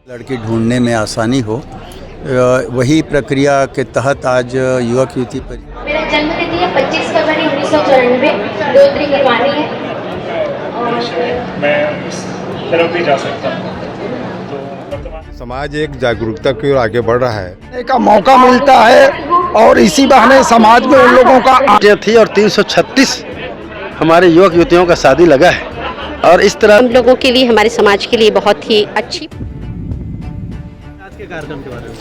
लड़की ढूंढने में आसानी हो, वही प्रक्रिया के तहत आज युवक युवती पर मेरा जन्मतिथि है 25 फरवरी 1994। डोत्री करवानी है और मैं उस तरफ भी जा सकता हूँ। समाज एक जागरूकता की ओर आगे बढ़ रहा है का मौका मिलता है और इसी बहाने समाज में उन लोगों का थी और 336 हमारे युवक युवतियों का शादी लगा है और इस तरह हम लोगों के लिए, हमारे समाज के लिए बहुत ही अच्छी। आज के कार्यक्रम के बारे में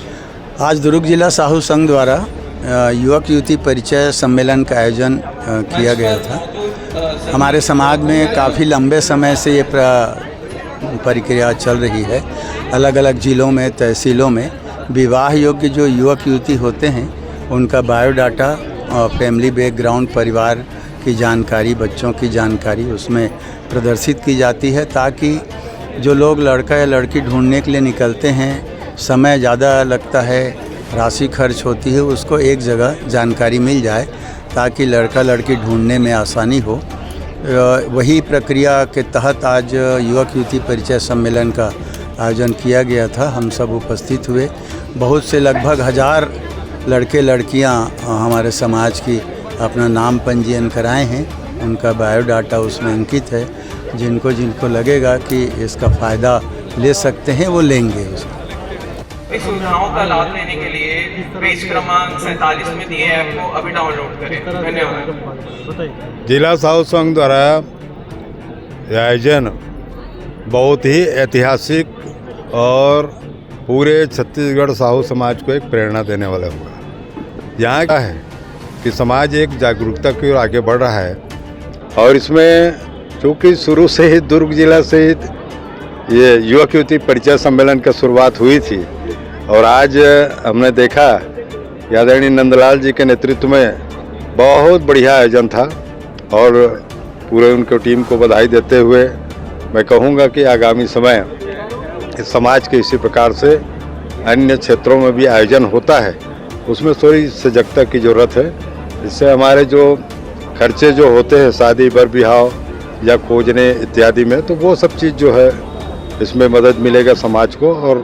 आज दुर्ग जिला साहू संघ द्वारा युवक युवती परिचय सम्मेलन का आयोजन किया गया था। हमारे समाज में काफ़ी लंबे समय से ये प्रक्रिया चल रही है। अलग अलग ज़िलों में, तहसीलों में विवाह योग्य जो युवक युवती होते हैं उनका बायोडाटा और फैमिली बैकग्राउंड, परिवार की जानकारी, बच्चों की जानकारी उसमें प्रदर्शित की जाती है, ताकि जो लोग लड़का या लड़की ढूंढने के लिए निकलते हैं, समय ज़्यादा लगता है, राशि खर्च होती है, उसको एक जगह जानकारी मिल जाए ताकि लड़का लड़की ढूंढने में आसानी हो। वही प्रक्रिया के तहत आज युवक युवती परिचय सम्मेलन का आयोजन किया गया था। हम सब उपस्थित हुए। बहुत से लगभग 1000 लड़के लड़कियां हमारे समाज की अपना नाम पंजीयन कराए हैं। उनका बायोडाटा उसमें अंकित है। जिनको जिनको लगेगा कि इसका फ़ायदा ले सकते हैं वो लेंगे उसको। इस सुविधाओं का लाभ लेने के लिए पेज क्रमांक 47 में दिए ऐप को अभी डाउनलोड करें। धन्यवाद। जिला साहू संघ द्वारा यह आयोजन बहुत ही ऐतिहासिक और पूरे छत्तीसगढ़ साहू समाज को एक प्रेरणा देने वाला होगा। यहाँ क्या है कि समाज एक जागरूकता की ओर आगे बढ़ रहा है और इसमें चूँकि शुरू से ही दुर्ग जिला से ही ये युवक युवती परिचय सम्मेलन की शुरुआत हुई थी और आज हमने देखा आदरणीय नंदलाल जी के नेतृत्व में बहुत बढ़िया आयोजन था और पूरे उनके टीम को बधाई देते हुए मैं कहूँगा कि आगामी समय इस समाज के इसी प्रकार से अन्य क्षेत्रों में भी आयोजन होता है, उसमें थोड़ी सजगता की ज़रूरत है। इससे हमारे जो खर्चे जो होते हैं शादी बर ब्याह या खोजने इत्यादि में, तो वो सब चीज़ जो है इसमें मदद मिलेगा समाज को और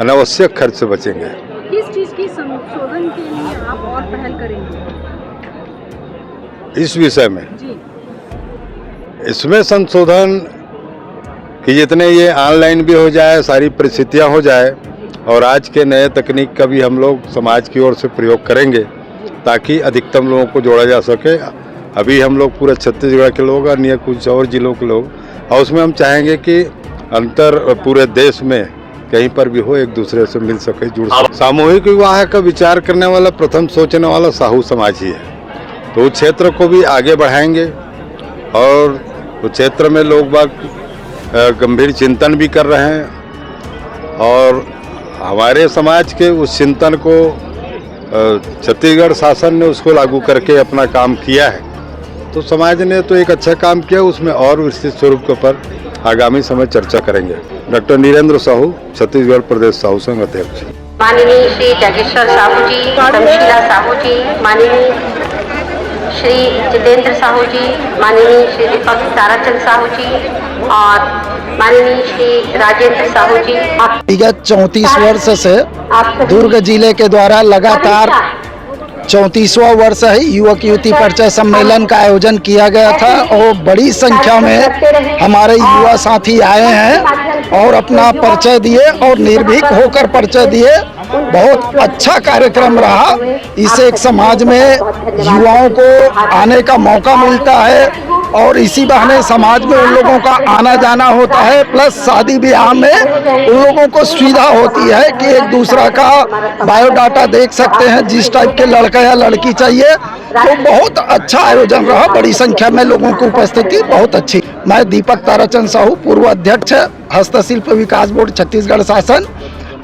अनावश्यक खर्च से बचेंगे। किस चीज़ की संशोधन के लिए आप और पहल करेंगे इस विषय में जी? इसमें संशोधन कि जितने ये ऑनलाइन भी हो जाए, सारी परिस्थितियाँ हो जाए और आज के नए तकनीक का भी हम लोग समाज की ओर से प्रयोग करेंगे ताकि अधिकतम लोगों को जोड़ा जा सके। अभी हम लोग पूरे छत्तीसगढ़ के लोग और अन्य कुछ और जिलों के लोग, और उसमें हम चाहेंगे कि अंतर पूरे देश में कहीं पर भी हो, एक दूसरे से मिल सके, जुड़ सके। सामूहिक विवाह का विचार करने वाला, प्रथम सोचने वाला साहू समाज ही है। तो उस क्षेत्र को भी आगे बढ़ाएंगे और उस क्षेत्र में लोग बाग गंभीर चिंतन भी कर रहे हैं और हमारे समाज के उस चिंतन को छत्तीसगढ़ शासन ने उसको लागू करके अपना काम किया है। तो समाज ने तो एक अच्छा काम किया, उसमें और विस्तृत स्वरूप के ऊपर आगामी समय चर्चा करेंगे। डॉक्टर नीरेंद्र साहू, छत्तीसगढ़ प्रदेश साहू संघ अध्यक्ष। माननीय श्री जागेश्वर साहू जी, तमशीला साहू जी, माननीय श्री जितेंद्र साहू जी, माननीय श्री दीपक ताराचंद साहू जी और माननीय श्री राजेंद्र साहू जी। विगत 34 वर्ष से दुर्ग जिले के द्वारा लगातार 34वां वर्ष है युवक युवती परिचय सम्मेलन का आयोजन किया गया था और बड़ी संख्या में हमारे युवा साथी आए हैं और अपना परिचय दिए और निर्भीक होकर परिचय दिए। बहुत अच्छा कार्यक्रम रहा। इससे एक समाज में युवाओं को आने का मौका मिलता है और इसी बहाने समाज में उन लोगों का आना जाना होता है, प्लस शादी ब्याह में उन लोगों को सुविधा होती है कि एक दूसरा का बायोडाटा देख सकते हैं, जिस टाइप के लड़का या लड़की चाहिए। तो बहुत अच्छा आयोजन रहा, बड़ी संख्या में लोगों की उपस्थिति बहुत अच्छी। मैं दीपक ताराचंद साहू, पूर्व अध्यक्ष हस्तशिल्प विकास बोर्ड छत्तीसगढ़ शासन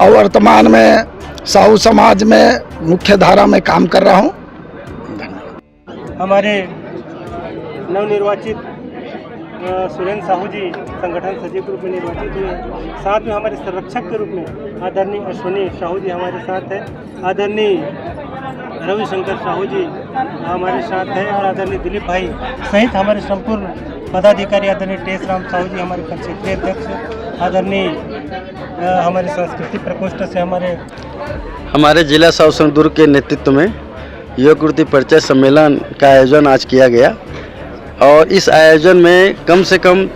और वर्तमान में साहू समाज में मुख्य धारा में काम कर रहा हूँ। हमारे नवनिर्वाचित सुरेंद्र साहू जी संगठन सचिव के रूप में निर्वाचित हुए हैं। साथ में हमारे संरक्षक के रूप में आदरणीय अश्विनी साहू जी हमारे साथ हैं। आदरणीय रविशंकर साहू जी हमारे साथ हैं और आदरणीय दिलीप भाई सहित हमारे संपूर्ण पदाधिकारी आदरणीय टेस राम साहू जी हमारे क्षेत्रीय अध्यक्ष आदरणीय हमारे संस्कृति प्रकोष्ठ से हमारे जिला साहू संघ दुर्ग के नेतृत्व में युवक युवती परिचय सम्मेलन का आयोजन आज किया गया और इस आयोजन में कम से कम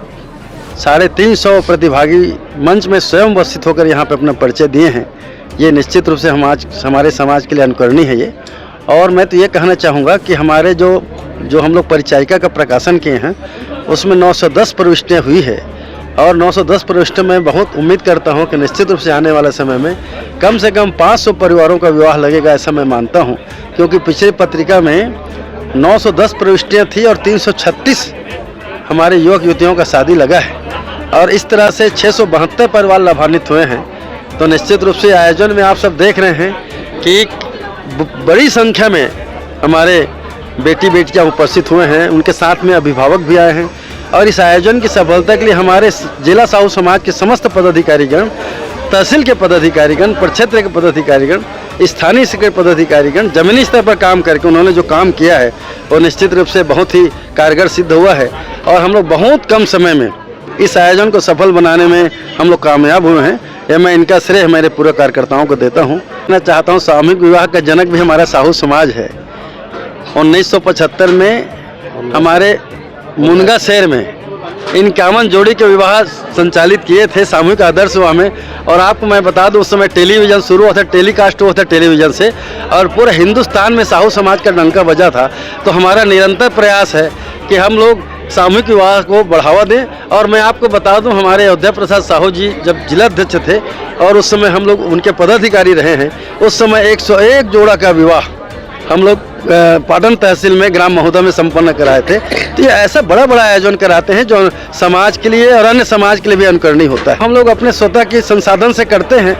350 प्रतिभागी मंच में स्वयं उपस्थित होकर यहाँ पे अपना परिचय दिए हैं। ये निश्चित रूप से हमारे समाज के लिए अनुकरणीय है ये। और मैं तो ये कहना चाहूँगा कि हमारे जो हम लोग परिचायिका का प्रकाशन किए हैं उसमें 910 प्रविष्टियाँ हुई है और 910 प्रविष्टियों में बहुत उम्मीद करता हूँ कि निश्चित रूप से आने वाले समय में कम से कम 500 परिवारों का विवाह लगेगा, ऐसा मैं मानता हूँ। क्योंकि पिछली पत्रिका में 910 प्रविष्टियाँ थी और 336 हमारे युवक युवतियों का शादी लगा है और इस तरह से 672 परिवार लाभान्वित हुए हैं। तो निश्चित रूप से आयोजन में आप सब देख रहे हैं कि बड़ी संख्या में हमारे बेटी बेटियां उपस्थित हुए हैं, उनके साथ में अभिभावक भी आए हैं और इस आयोजन की सफलता के लिए हमारे जिला साहू समाज के समस्त पदाधिकारीगण, तहसील के पदाधिकारीगण, प्रक्षेत्र के पदाधिकारीगण, स्थानीय स्तर के पदाधिकारीगण जमीनी स्तर पर काम करके उन्होंने जो काम किया है वो निश्चित रूप से बहुत ही कारगर सिद्ध हुआ है और हम लोग बहुत कम समय में इस आयोजन को सफल बनाने में हम लोग कामयाब हुए हैं। यह मैं इनका श्रेय मेरे पूरे कार्यकर्ताओं को देता हूँ। मैं चाहता हूँ सामूहिक विवाह का जनक भी हमारा साहू समाज है। 1975 में हमारे मुनगा शहर में 51 जोड़ी के विवाह संचालित किए थे सामूहिक आदर्श विवाह में। और आपको मैं बता दूं उस समय टेलीविज़न शुरू हुआ था, टेलीकास्ट हुआ था टेलीविज़न से और पूरे हिंदुस्तान में साहू समाज का डंका बजा था। तो हमारा निरंतर प्रयास है कि हम लोग सामूहिक विवाह को बढ़ावा दें। और मैं आपको बता दूं हमारे अयोध्या प्रसाद साहू जी जब जिला अध्यक्ष थे और उस समय हम लोग उनके पदाधिकारी रहे हैं, उस समय 101 जोड़ा का विवाह हम लोग पाटन तहसील में ग्राम महोदा में संपन्न कराए थे। तो ये ऐसा बड़ा बड़ा आयोजन कराते हैं जो समाज के लिए और अन्य समाज के लिए भी अनुकरणीय होता है। हम लोग अपने स्वतः के संसाधन से करते हैं।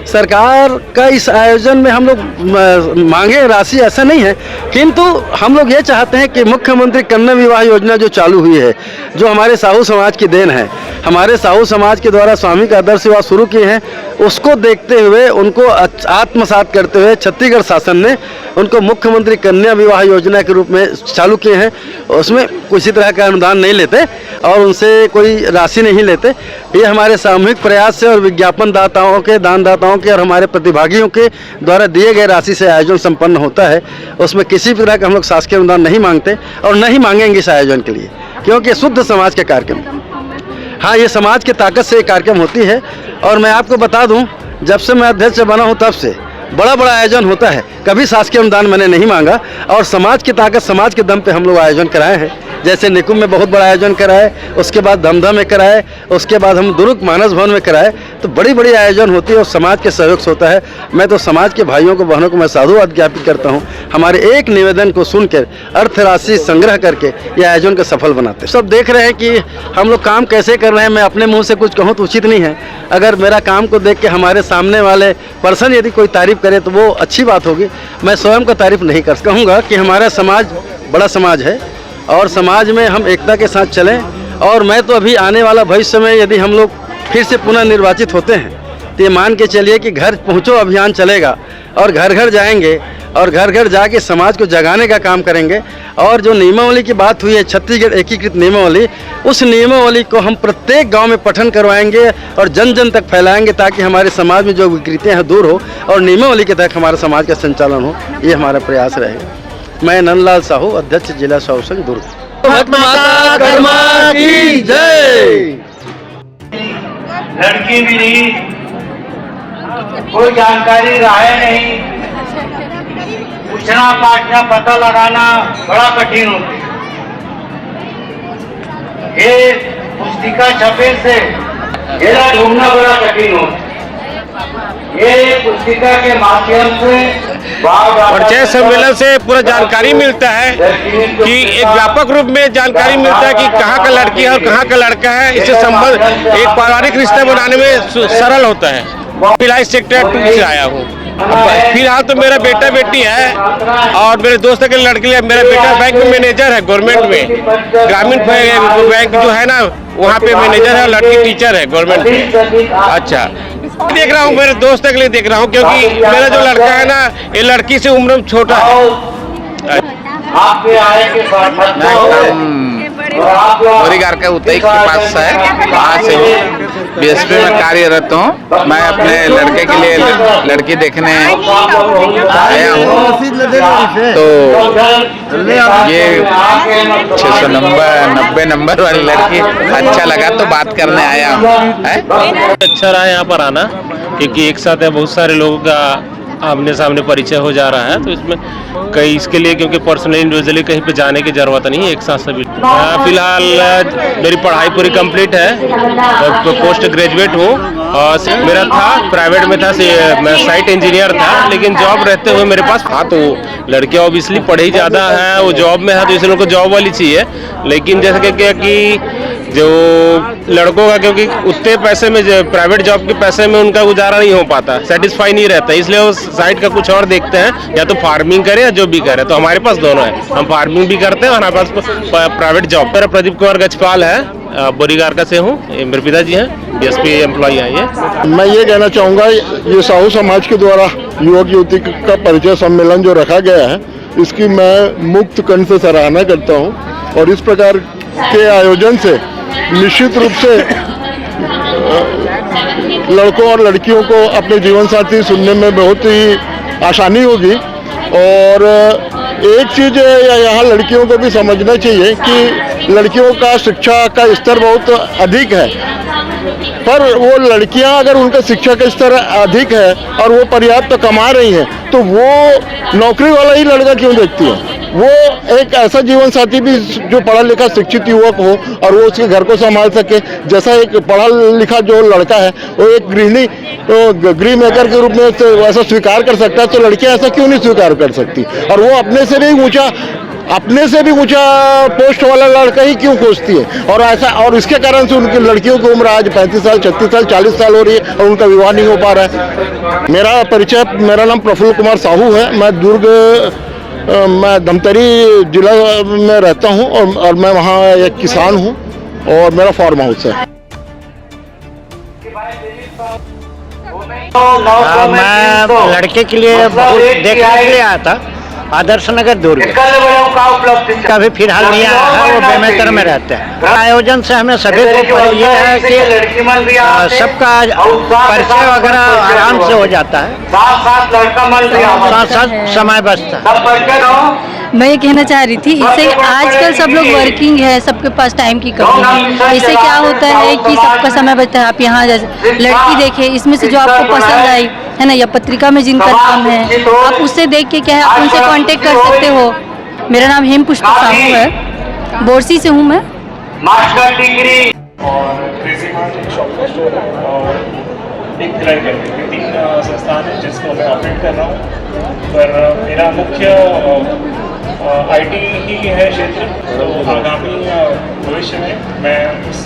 सरकार का इस आयोजन में हम लोग मांगे राशि ऐसा नहीं है, किंतु हम लोग ये चाहते हैं कि मुख्यमंत्री कन्या विवाह योजना जो चालू हुई है, जो हमारे साहू समाज की देन है, हमारे साहू समाज के द्वारा स्वामी का आदर्श विवाह शुरू किए हैं, उसको देखते हुए उनको आत्मसात करते हुए छत्तीसगढ़ शासन ने उनको मुख्यमंत्री कन्या विवाह योजना के रूप में चालू किए हैं। उसमें किसी तरह का अनुदान नहीं लेते और उनसे कोई राशि नहीं लेते। ये हमारे सामूहिक प्रयास से और विज्ञापन दाताओं के, दानदाताओं के और हमारे प्रतिभागियों के द्वारा दिए गए राशि से आयोजन संपन्न होता है। उसमें किसी भी तरह का हम लोग शासकीय अनुदान नहीं मांगते और नहीं मांगेंगे इस आयोजन के लिए, क्योंकि शुद्ध समाज के कार्यक्रम, हाँ ये समाज की ताकत से ये कार्यक्रम होती है। और मैं आपको बता दूं जब से मैं अध्यक्ष बना हूं तब से बड़ा बड़ा आयोजन होता है, कभी शासकीय अनुदान मैंने नहीं मांगा और समाज की ताकत, समाज के दम पे हम लोग आयोजन कराए हैं। जैसे निकुंज में बहुत बड़ा आयोजन कराए, उसके बाद धमधा में कराए, उसके बाद हम दुर्ग मानस भवन में कराए। तो बड़ी बड़ी आयोजन होती है और समाज के सहयोग से होता है। मैं तो समाज के भाइयों को, बहनों को मैं साधुवाद ज्ञापित करता हूँ, हमारे एक निवेदन को सुनकर अर्थ राशि संग्रह करके ये आयोजन को सफल बनाते हैं। सब देख रहे हैं कि हम लोग काम कैसे कर रहे हैं। मैं अपने मुँह से कुछ कहूँ तो उचित नहीं है। अगर मेरा काम को देख के हमारे सामने वाले पर्सन यदि कोई तारीफ करे तो वो अच्छी बात होगी। मैं स्वयं का तारीफ नहीं कर कहूँगा कि हमारा समाज बड़ा समाज है और समाज में हम एकता के साथ चलें। और मैं तो अभी आने वाला भविष्य में यदि हम लोग फिर से पुनः निर्वाचित होते हैं तो ये मान के चलिए कि घर पहुँचो अभियान चलेगा और घर घर जाएंगे और घर घर जाके समाज को जगाने का काम करेंगे। और जो नियमावली की बात हुई है, छत्तीसगढ़ एकीकृत नियमावली, उस नियमावली को हम प्रत्येक गांव में पठन करवाएंगे और जन जन तक फैलाएंगे ताकि हमारे समाज में जो विकृतियां हैं दूर हो और नियमावली के तहत हमारे समाज का संचालन हो। ये हमारा प्रयास रहेगा। मैं नंदलाल साहू, अध्यक्ष जिला साहू संघ दुर्ग। भारत माता कर्मा की जय। लड़की भी नहीं, कोई जानकारी रहा नहीं, पूछना पाछना पता लगाना बड़ा कठिन होता है। ये पुस्तिका छपे से घेरा ढूंढना बड़ा कठिन होता है। ये पुस्तिका के माध्यम से परिचय सम्मेलन से पूरा जानकारी मिलता है कि एक व्यापक रूप में जानकारी मिलता है कि कहाँ का लड़की है और कहाँ का लड़का है। इससे संबंध एक पारिवारिक रिश्ता बनाने में सरल होता है। फिलहाल सेक्टर 2 से आया हूँ। फिलहाल तो मेरा बेटा बेटी है और मेरे दोस्त के लड़के लिए मेरा बेटा बैंक में मैनेजर है, गवर्नमेंट में, ग्रामीण बैंक जो है ना वहाँ पे मैनेजर है और लड़की टीचर है गवर्नमेंट में। अच्छा, देख रहा हूँ, मेरे दोस्त के लिए देख रहा हूँ, क्योंकि मेरा जो लड़का है ना, ये लड़की से उम्र में छोटा है। आपके आए के बाद बोरीगार के उतई के पास है, वहाँ से बीएसपी में कार्यरत हूँ। मैं अपने लड़के के लिए लड़की देखने आया हूँ। तो ये 690 नंबर वाली लड़की अच्छा लगा तो बात करने आया हूँ। अच्छा रहा यहाँ पर आना, क्योंकि एक साथ बहुत सारे लोगों का आमने सामने परिचय हो जा रहा है, तो इसमें कई इसके लिए क्योंकि पर्सनली इंडिविजुअली कहीं पे जाने की ज़रूरत नहीं है, एक साथ सभी। फिलहाल मेरी पढ़ाई पूरी कंप्लीट है और पोस्ट ग्रेजुएट हूँ, और मेरा था प्राइवेट में था, मैं साइट इंजीनियर था, लेकिन जॉब रहते हुए मेरे पास था। तो लड़कियाँ ऑब्वियसली पढ़ी ज़्यादा है, वो जॉब में है, तो इसलिए उनको जॉब वाली चाहिए। लेकिन जैसे कि जो लड़कों का, क्योंकि उतने पैसे में प्राइवेट जॉब के पैसे में उनका गुजारा नहीं हो पाता, सेटिस्फाई नहीं रहता, इसलिए वो साइड का कुछ और देखते हैं, या तो फार्मिंग करें या जो भी करें। तो हमारे पास दोनों है, हम फार्मिंग भी करते हैं और हमारे पास प्राइवेट जॉब। मेरा प्रदीप कुमार गजपाल है, बोरीगार से हूँ, मेरे पिताजी हैं बीएसपी एम्प्लॉई हैं। ये मैं ये कहना चाहूँगा, ये साहू समाज के द्वारा युवक युवती का परिचय सम्मेलन जो रखा गया है, इसकी मैं मुक्त कंठ से सराहना करता हूँ। और इस प्रकार के आयोजन से निश्चित रूप से लड़कों और लड़कियों को अपने जीवन साथी सुनने में बहुत ही आसानी होगी। और एक चीज़ यहाँ लड़कियों को भी समझना चाहिए कि लड़कियों का शिक्षा का स्तर बहुत अधिक है, पर वो लड़कियां अगर उनका शिक्षा का स्तर अधिक है और वो पर्याप्त कमा रही हैं, तो वो नौकरी वाला ही लड़का क्यों देखती है? वो एक ऐसा जीवन साथी भी जो पढ़ा लिखा शिक्षित युवक हो और वो उसके घर को संभाल सके, जैसा एक पढ़ा लिखा जो लड़का है वो एक गृहिणी गृह मेकर के रूप में ऐसा स्वीकार कर सकता है, तो लड़कियां ऐसा क्यों नहीं स्वीकार कर सकती? और वो अपने से भी ऊंचा पोस्ट वाला लड़का ही क्यों खोजती है? और ऐसा, और इसके कारण से उनकी लड़कियों की उम्र आज 35 साल 36 साल 40 साल हो रही है और उनका विवाह नहीं हो पा रहा है। मेरा नाम प्रफुल्ल कुमार साहू है। मैं धमतरी जिला में रहता हूं और मैं वहां एक किसान हूं और मेरा फार्म हाउस है। मैं लड़के के लिए देखने के लिए आया था, आदर्श नगर दुर्ग। कभी फिलहाल नहीं आया है, वो बेमेतर में रहते हैं। आयोजन से हमें सभी को ये है कि सबका परिचय वगैरह आराम से हो जाता है, साथ साथ समय बचता है। मैं ये कहना चाह रही थी, इससे आजकल सब लोग वर्किंग है, सबके पास टाइम की कमी है। इससे क्या होता है कि सबका समय बचता है। आप यहाँ जैसे लड़की देखे, इसमें से जो आपको पसंद आई है ना, या पत्रिका में जिनका नाम है, आप उससे देख के क्या है, आप उनसे कांटेक्ट कर सकते हो। मेरा नाम हेम पुष्प साहू है, बोरसी से हूँ मैं। तीन संस्थान है जिसको मैं ऑपरेट कर रहा हूँ, पर मेरा मुख्य आईटी ही है क्षेत्र, तो आगामी भविष्य में मैं इस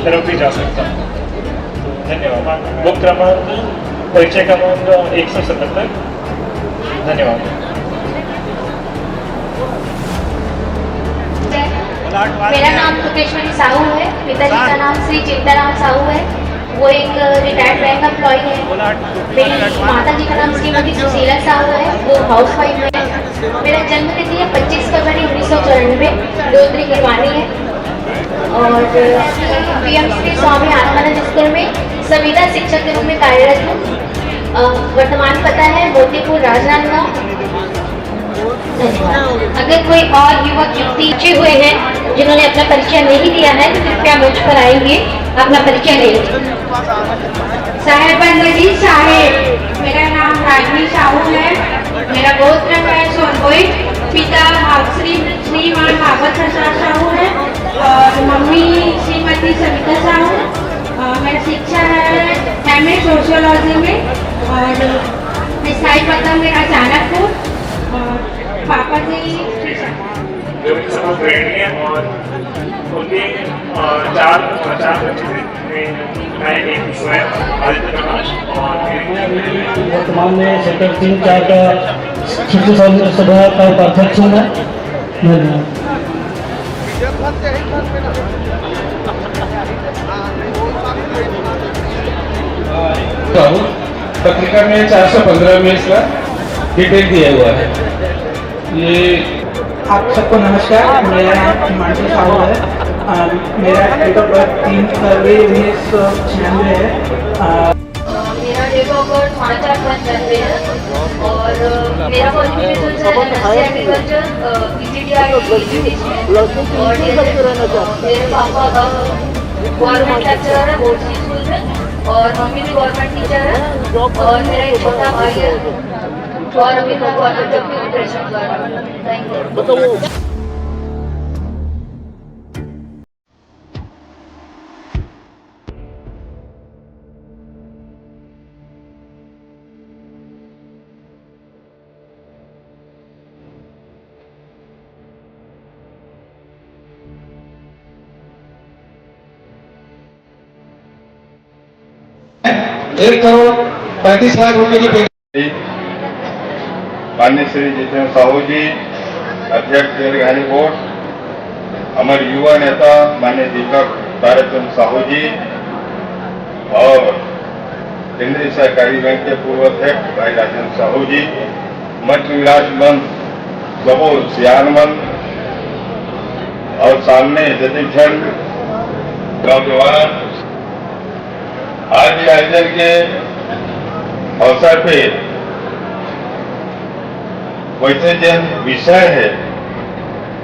तरफ भी जा सकता हूँ। धन्यवाद। बुक क्रमांक परिचय क्रमांक 177। धन्यवाद। मेरा नाम सुकेश्वरी साहू है, पिताजी का नाम श्री चिंताराम साहू है, वो एक रिटायर्ड बैंक एम्प्लॉय है। मेरी माता जी का नाम श्रीमती सुशीला साहू है, वो हाउस वाइफ है। मेरा जन्म तिथि है 25 फरवरी 1994, दोदरी गिरवानी है। और पीएमसी स्वामी आत्मानंद स्कूल में संविदा शिक्षक के रूप में कार्यरत हूँ। वर्तमान पता है मोतीपुर राजनांदगांव। अगर कोई और युवक युवती बचे हुए हैं जिन्होंने अपना परिचय नहीं दिया है, तो कृपया मंच पर आएंगे, अपना परिचय लेंगे। साहेबंदजी साहेब। मेरा नाम राजनी साहू है, मेरा गोत्र है सोनभोई, पिता श्रीमान भागवत प्रसाद साहू है और मम्मी श्रीमती सविता साहू। मेरी शिक्षा है एमए सोशियोलॉजी में और स्थायी पता मेरा चाणकपुर। और पापा जी जो भी सब गृहिणी है और उनके चार बच्चे मैं एक स्वयं आदित्य प्रकाश और वर्तमान में सेक्टर 3-4 का शिक्षक सभा का उपाध्यक्ष हूँ मैं। पत्रिका में 415 में इसका डिटेल दिया हुआ है। ये आप सबको नमस्कार, मेरा नाम हिमांशु साहू है। मेरा डेट ऑफ बर्थ 3 फरवरी 1996 है। मेरा डेट ऑफ बर्थ 5/5/95 है और मेरा क्वालिफिकेशन है एग्रीकल्चर PGDI और मेरे पापा गवर्नमेंट लेक्चरर है बोर्ड स्कूल में और मम्मी भी गवर्नमेंट टीचर है और मेरा एक छोटा भाई है और अभी मैं गवर्नमेंट जॉब की प्रिपरेशन कर रहा हूँ। Thank you. एक करोड़ 35 लाख रुपए की माननीय श्री जितेंद्र साहू जी, अध्यक्ष रेलगाड़ी बोर्ड, हमारे युवा नेता माननीय दीपक ताराचंद साहू जी और केंद्रीय सहकारी बैंक के पूर्व अध्यक्ष भाई राजेंद्र साहू जी, मंच विराजमान सबोल सियानमन और सामने जतिक्षण नौजवान, आज आयोजन के अवसर पे वैसे जो विषय है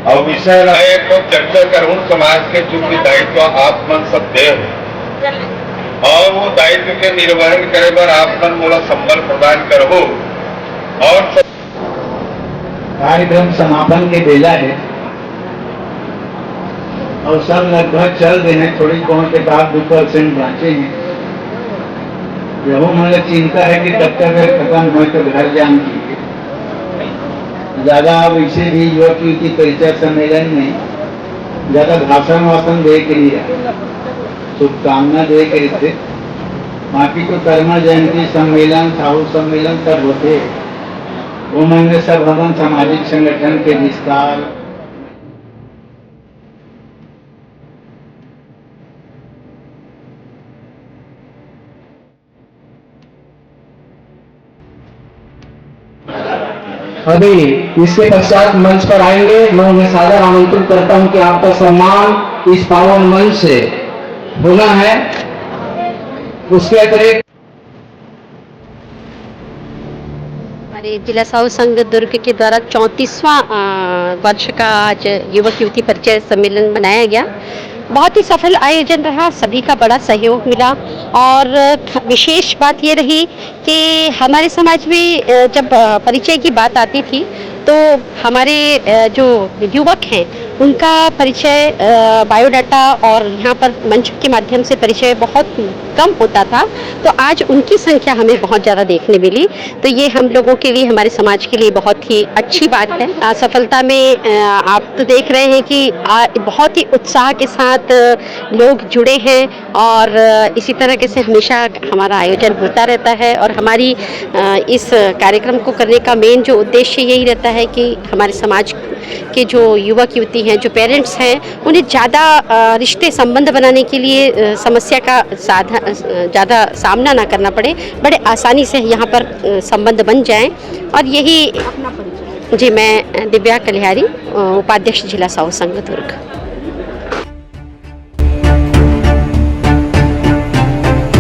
और विषय है तो चर्चा करूं समाज के जो भी दायित्व आप मन सब दे और वो दायित्व के निर्वहन करे पर आप मन मोला संबल प्रदान करो और कार्यक्रम समापन के बेला है और सब लगभग चल रहे हैं। थोड़ी बहुत एक आध 2% बाँचे हैं। यह मन चिंता है कि कब तक खत्म हो तो घर जान की ज्यादा वैसे भी युवक युवती परिचय सम्मेलन में ज्यादा भाषण वाषण दे के लिए शुभकामना दे के थे। बाकी तो कर्मा जयंती सम्मेलन साहू सम्मेलन सब होते वो में सब हमारे सामाजिक संगठन के विस्तार अभी इसके पश्चात मंच पर आएंगे। मैं उन्हें सादर आमंत्रित करता हूं कि आपका सम्मान इस पावन मंच से होना है। उसके अतिरिक्त हमारे जिला साहू संघ दुर्ग के द्वारा 34वां वर्ष का आज युवक युवती परिचय सम्मेलन मनाया गया। बहुत ही सफल आयोजन रहा, सभी का बड़ा सहयोग मिला और विशेष बात ये रही कि हमारे समाज में जब परिचय की बात आती थी तो हमारे जो युवक हैं उनका परिचय बायोडाटा और यहाँ पर मंच के माध्यम से परिचय बहुत कम होता था, तो आज उनकी संख्या हमें बहुत ज़्यादा देखने मिली। तो ये हम लोगों के लिए, हमारे समाज के लिए बहुत ही अच्छी बात है। सफलता में आप तो देख रहे हैं कि बहुत ही उत्साह के साथ लोग जुड़े हैं और इसी तरह से हमेशा हमारा आयोजन होता रहता है और हमारी इस कार्यक्रम को करने का मेन जो उद्देश्य यही रहता है कि हमारे समाज के जो युवक युवती हैं, जो पेरेंट्स हैं, उन्हें ज़्यादा रिश्ते संबंध बनाने के लिए समस्या का ज़्यादा सामना ना करना पड़े, बड़े आसानी से यहाँ पर संबंध बन जाएं। और यही जी, मैं दिव्या कलिहारी, उपाध्यक्ष जिला साहू संघ दुर्ग।